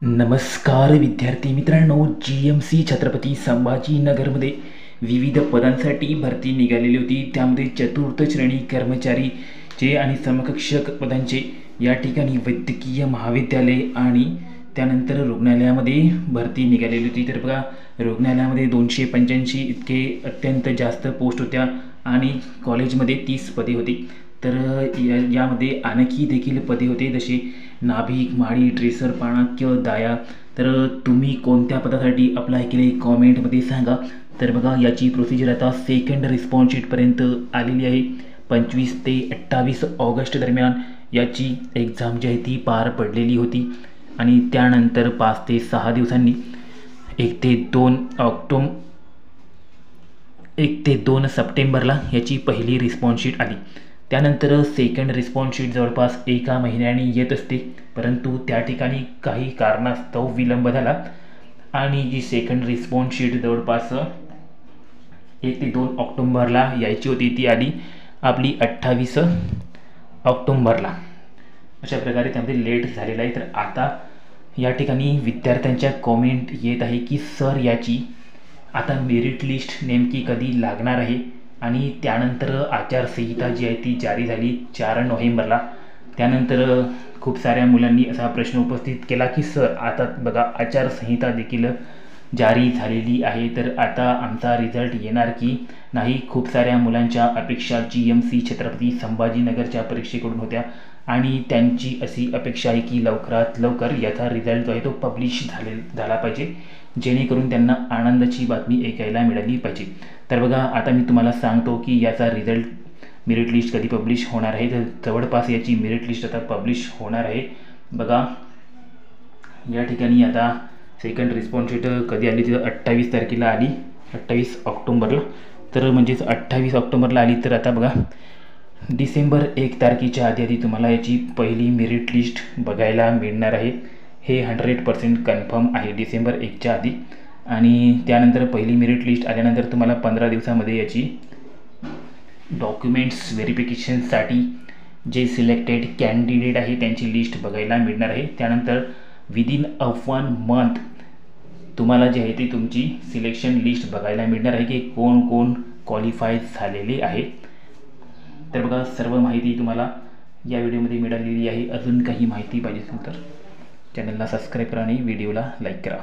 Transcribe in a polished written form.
नमस्कार विद्यार्थी मित्रांनो, GMC छत्रपती संभाजीनगरमध्ये विविध पदांसाठी भरती निघालेली होती। त्यामध्ये चतुर्थ श्रेणी कर्मचारीचे आणि समकक्ष पदांचे या ठिकाणी वैद्यकीय महाविद्यालय आणि त्यानंतर रुग्णालयामध्ये भरती निघालेली होती। तर बघा, रुग्णालयामध्ये 285 इतके अत्यंत जास्त पोस्ट होत्या आणि कॉलेजमध्ये 30 पदे होती। तर यामध्ये आणखी देखील पदे होते, जसे नाभिक, माळी, ट्रेसर, पाणक्य, दाया। तर तुम्ही कोणत्या पदासाठी अप्लाय केले कॉमेंटमध्ये सांगा। तर बघा, याची प्रोसिजर आता सेकंड रिस्पॉन्स शीटपर्यंत आलेली आहे। 25 ते 28 ऑगस्ट दरम्यान याची एक्झाम जी आहे ती पार पडलेली होती आणि त्यानंतर 5 ते 6 दिवसांनी 1 ते 2 सप्टेंबरला याची पहिली रिस्पॉन्स शीट आली। त्यानंतर सेकंड रिस्पॉन्स शीट जवळपास 1 महिन्याने येत असते, परंतु त्या ठिकाणी काही कारणास्तव विलंब झाला आणि जी सेकंड रिस्पॉन्स शीट जवळपास 1 ते 2 ऑक्टोबरला यायची होती ती आली आपली 28 ऑक्टोबरला। अशा प्रकारे त्यामध्ये लेट झालेला आहे। तर आता या ठिकाणी विद्यार्थ्यांच्या कॉमेंट येत आहे की सर, याची आता मेरिट लिस्ट नेमकी कधी लागणार आहे आणि त्यानंतर आचारसंहिता जी आहे ती जारी झाली 4 नोव्हेंबरला। त्यानंतर खूप साऱ्या मुलांनी असा प्रश्न उपस्थित केला की सर, आता बघा आचारसंहिता देखील जारी झालेली आहे, तर आता आमचा रिझल्ट येणार की नाही। खूप साऱ्या मुलांच्या अपेक्षा GMC छत्रपती संभाजीनगरच्या परीक्षेकडून होत्या आणि त्यांची अशी अपेक्षा आहे की लवकरात लवकर याचा रिझल्ट जो आहे तो पब्लिश झाला पाहिजे, जेणेकरून त्यांना आनंदाची बातमी ऐकायला मिळाली पाहिजे। तर बघा, आता मी तुम्हाला सांगतो की याचा रिझल्ट मेरिट लिस्ट कधी पब्लिश होणार आहे। तर जवळपास याची मेरिट लिस्ट आता पब्लिश होणार आहे। बघा, या ठिकाणी आता सेकंड रिस्पॉन्स शीट कधी आली, तर 28 तारखेला आली, 28 ऑक्टोबरला। तर म्हणजेच 28 ऑक्टोबरला आली, तर आता बघा डिसेंबर 1 तारखेच्या आधी तुम्हाला याची पहिली मेरिट लिस्ट बघायला मिळणार आहे। हे 100% कन्फर्म आहे, डिसेंबर 1च्या आधी। आणि त्यानंतर पहिली मेरिट लिस्ट आल्यानंतर तुम्हाला 15 दिवसामध्ये याची डॉक्युमेंट्स व्हेरिफिकेशनसाठी जे सिलेक्टेड कॅन्डिडेट आहे त्यांची लिस्ट बघायला मिळणार आहे। त्यानंतर विदिन 1 मंथ तुम्हाला जे आहे ते तुमची सिलेक्शन लिस्ट बघायला मिळणार आहे की कोण कोण क्वालिफाय झालेले आहे। तर बघा, सर्व माहिती तुम्हाला या व्हिडिओमध्ये मिळालेली आहे। अजून काही माहिती पाहिजे असेल तर चॅनलला सबस्क्राईब करा आणि व्हिडिओला लाईक करा।